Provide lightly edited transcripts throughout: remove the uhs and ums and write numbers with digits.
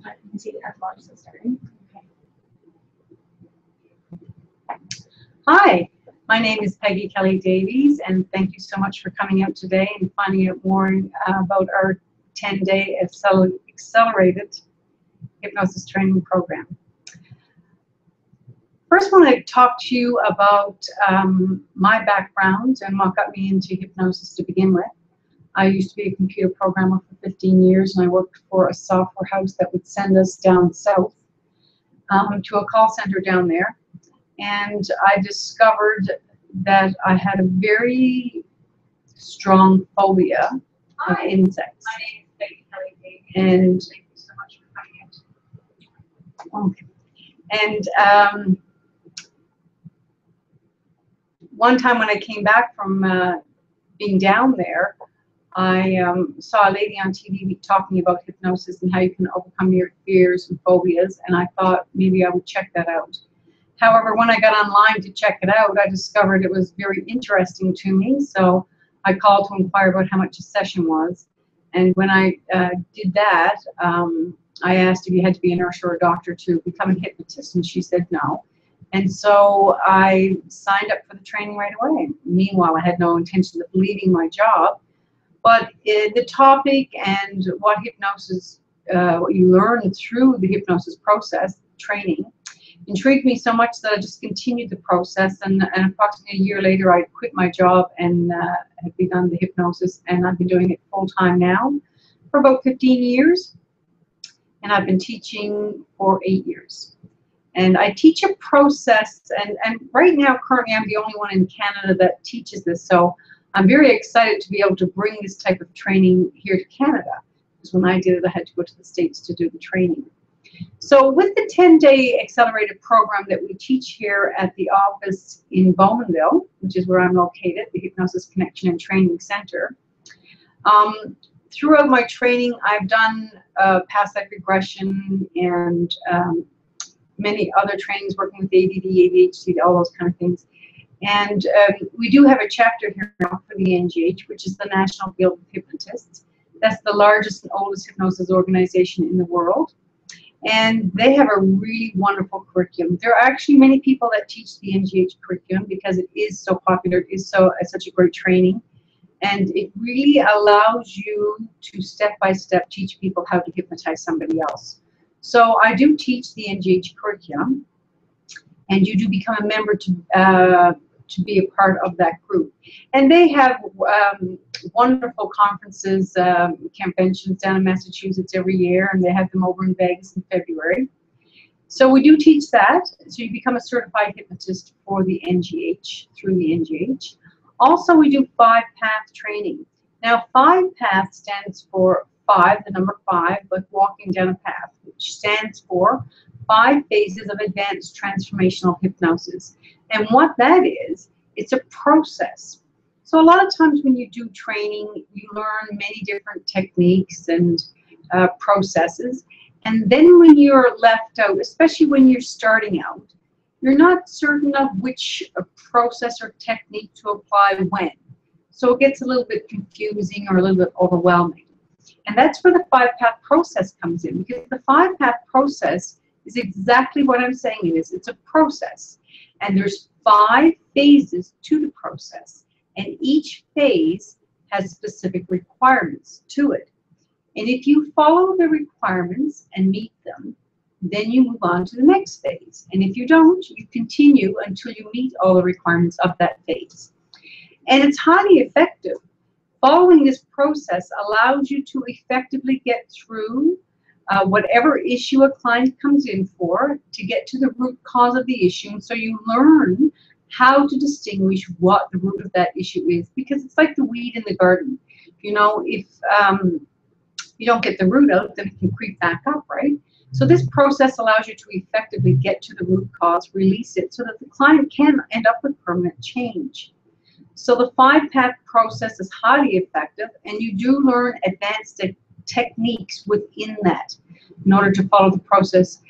You can see our launch is starting. Okay. Hi, my name is Peggy Kelly-Davies, and thank you so much for coming out today and finding out more about our 10-day Accelerated Hypnosis Training Program. First, I want to talk to you about my background and what got me into hypnosis to begin with. I used to be a computer programmer for 15 years, and I worked for a software house that would send us down south to a call center down there. And I discovered that I had a very strong phobia of insects. My name is Peggy Kelly-Davies, and thank you so much for coming out. Okay. And one time when I came back from being down there, I saw a lady on TV talking about hypnosis and how you can overcome your fears and phobias, and I thought maybe I would check that out. However, when I got online to check it out, I discovered it was very interesting to me, so I called to inquire about how much a session was. And when I did that, I asked if you had to be a nurse or a doctor to become a hypnotist, and she said no. And so I signed up for the training right away. Meanwhile, I had no intention of leaving my job. But the topic and what hypnosis, what you learn through the hypnosis process training, intrigued me so much that I just continued the process. And approximately a year later, I quit my job and have begun the hypnosis. And I've been doing it full time now for about 15 years. And I've been teaching for 8 years. And I teach a process, and right now, currently, I'm the only one in Canada that teaches this. So I'm very excited to be able to bring this type of training here to Canada. Because when I did it, I had to go to the States to do the training. So with the 10-day accelerated program that we teach here at the office in Bowmanville, which is where I'm located, the Hypnosis Connection and Training Center, throughout my training, I've done past life regression and many other trainings working with ADD, ADHD, all those kind of things. And we do have a chapter here now for the NGH, which is the National Guild of Hypnotists. That's the largest and oldest hypnosis organization in the world. And they have a really wonderful curriculum. There are actually many people that teach the NGH curriculum because it is so popular, it is such a great training. And it really allows you to step-by-step teach people how to hypnotize somebody else. So I do teach the NGH curriculum, and you do become a member to be a part of that group. And they have wonderful conferences, conventions down in Massachusetts every year, and they have them over in Vegas in February. So we do teach that. So you become a certified hypnotist for the NGH, through the NGH. Also, we do 5-path training. Now, 5-path stands for 5, the number 5, like walking down a path, which stands for 5 phases of advanced transformational hypnosis. And what that is, it's a process. So a lot of times when you do training, you learn many different techniques and processes. And then when you're left out, especially when you're starting out, you're not certain of which process or technique to apply when. So it gets a little bit confusing or a little bit overwhelming. And that's where the 5-path process comes in, because the 5-path process is exactly what I'm saying it is. It's a process. And there's 5 phases to the process. And each phase has specific requirements to it. And if you follow the requirements and meet them, then you move on to the next phase. And if you don't, you continue until you meet all the requirements of that phase. And it's highly effective. Following this process allows you to effectively get through whatever issue a client comes in for, to get to the root cause of the issue. So you learn how to distinguish what the root of that issue is, because it's like the weed in the garden. You know, if you don't get the root out, then it can creep back up, right? So this process allows you to effectively get to the root cause, release it, so that the client can end up with permanent change. So the 5-path process is highly effective, and you do learn advanced techniques within that. In order to follow the process,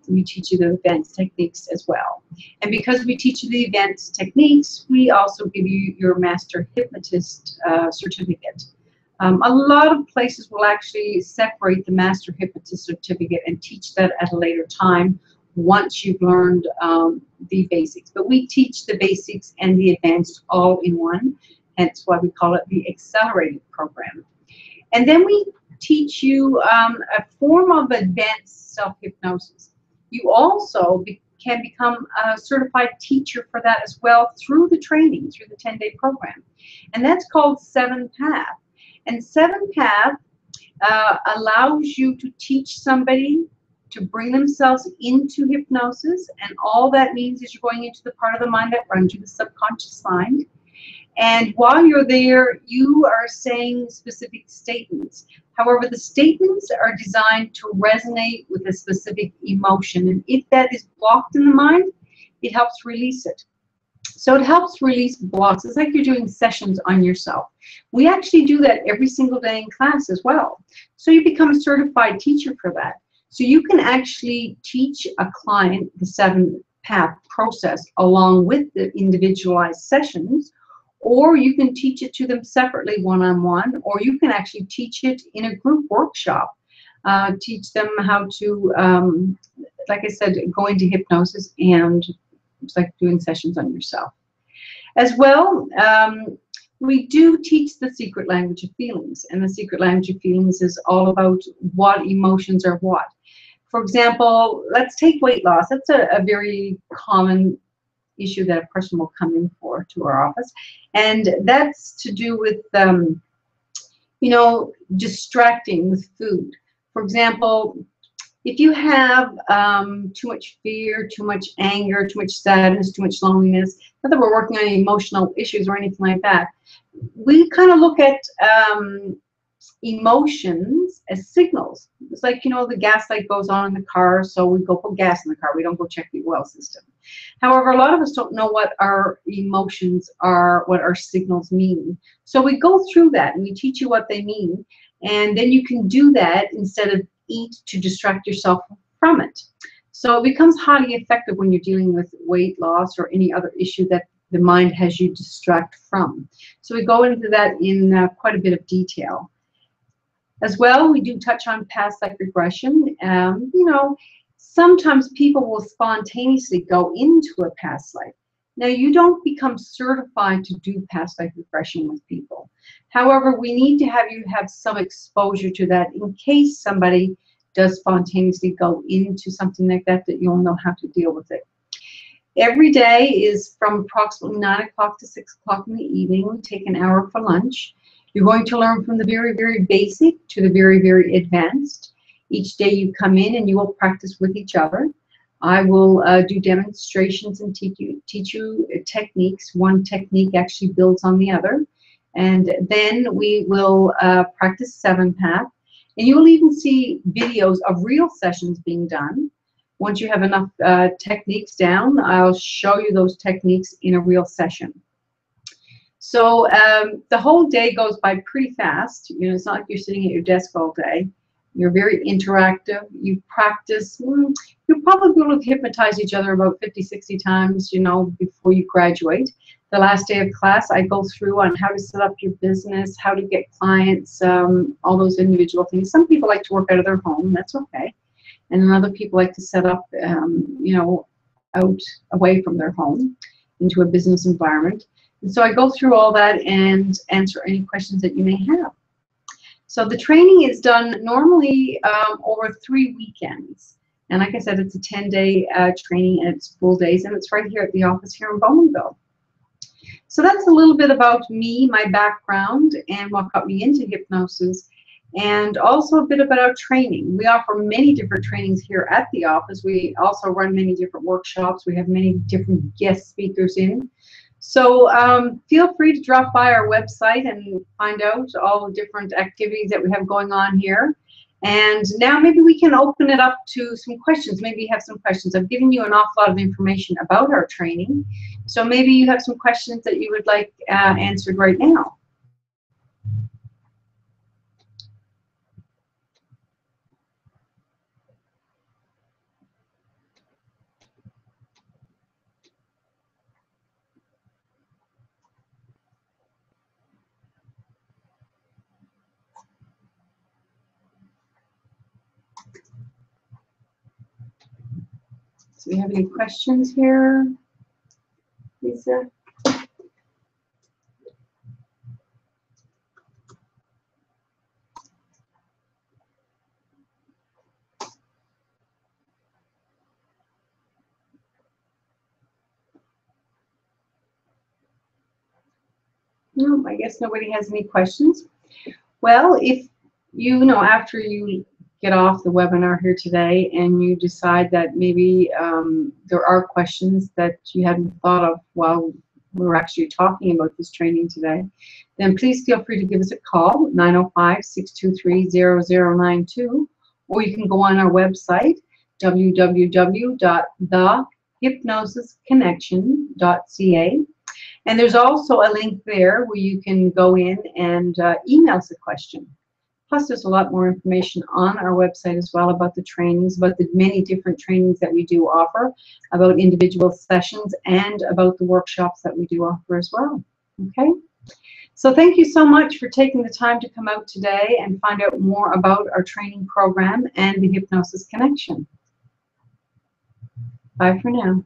we teach you the advanced techniques as well. And because we teach you the advanced techniques, we also give you your Master Hypnotist certificate. A lot of places will actually separate the Master Hypnotist Certificate and teach that at a later time once you've learned the basics. But we teach the basics and the advanced all in one, hence why we call it the Accelerated Program. And then we teach you a form of advanced self-hypnosis. You also can become a certified teacher for that as well through the training, through the 10-day program. And that's called 7-Path. And 7-Path allows you to teach somebody to bring themselves into hypnosis. And all that means is you're going into the part of the mind that runs you, the subconscious mind. And while you're there, you are saying specific statements. However, the statements are designed to resonate with a specific emotion. And if that is blocked in the mind, it helps release it. So it helps release blocks. It's like you're doing sessions on yourself. We actually do that every single day in class as well. So you become a certified teacher for that. So you can actually teach a client the 7-Path process along with the individualized sessions, or you can teach it to them separately one-on-one, or you can actually teach it in a group workshop. Teach them how to, like I said, go into hypnosis, and it's like doing sessions on yourself. As well, we do teach the secret language of feelings, and the secret language of feelings is all about what emotions are what. For example, let's take weight loss. That's a very common issue that a person will come in for to our office, and that's to do with you know, distracting with food. For example, if you have too much fear, too much anger, too much sadness, too much loneliness, not that we're working on emotional issues or anything like that, we kind of look at emotions as signals. It's like, you know, the gas light goes on in the car, so we go put gas in the car. We don't go check the oil system. However, a lot of us don't know what our emotions are, what our signals mean. So we go through that and we teach you what they mean, and then you can do that instead of eat to distract yourself from it. So it becomes highly effective when you're dealing with weight loss or any other issue that the mind has you distract from. So we go into that in quite a bit of detail. As well, we do touch on past life regression. You know, sometimes people will spontaneously go into a past life. Now, you don't become certified to do past life regression with people. However, we need to have you have some exposure to that in case somebody does spontaneously go into something like that, that you'll know how to deal with it. Every day is from approximately 9 o'clock to 6 o'clock in the evening. We take an hour for lunch. You're going to learn from the very, very basic to the very, very advanced. Each day you come in and you will practice with each other. I will do demonstrations and teach you techniques. One technique actually builds on the other. And then we will practice 7-Path. And you will even see videos of real sessions being done. Once you have enough techniques down, I'll show you those techniques in a real session. So the whole day goes by pretty fast. You know, it's not like you're sitting at your desk all day. You're very interactive. You practice. You'll probably be able to hypnotize each other about 50, 60 times, you know, before you graduate. The last day of class, I go through on how to set up your business, how to get clients, all those individual things. Some people like to work out of their home. That's okay. And then other people like to set up, you know, out away from their home into a business environment. And so I go through all that and answer any questions that you may have. So the training is done normally over 3 weekends. And like I said, it's a 10-day training, and it's full days, and it's right here at the office here in Bowmanville. So that's a little bit about me, my background, and what got me into hypnosis, and also a bit about our training. We offer many different trainings here at the office. We also run many different workshops. We have many different guest speakers in. So feel free to drop by our website and find out all the different activities that we have going on here. And now maybe we can open it up to some questions. Maybe you have some questions. I've given you an awful lot of information about our training. So maybe you have some questions that you would like answered right now. So we have any questions here, Lisa? No, I guess nobody has any questions. Well, if you know, after you get off the webinar here today and you decide that maybe there are questions that you hadn't thought of while we were actually talking about this training today, then please feel free to give us a call, 905-623-0092, or you can go on our website, www.thehypnosisconnection.ca. And there's also a link there where you can go in and email us a question. Plus, there's a lot more information on our website as well about the trainings, about the many different trainings that we do offer, about individual sessions, and about the workshops that we do offer as well. Okay? So thank you so much for taking the time to come out today and find out more about our training program and the Hypnosis Connection. Bye for now.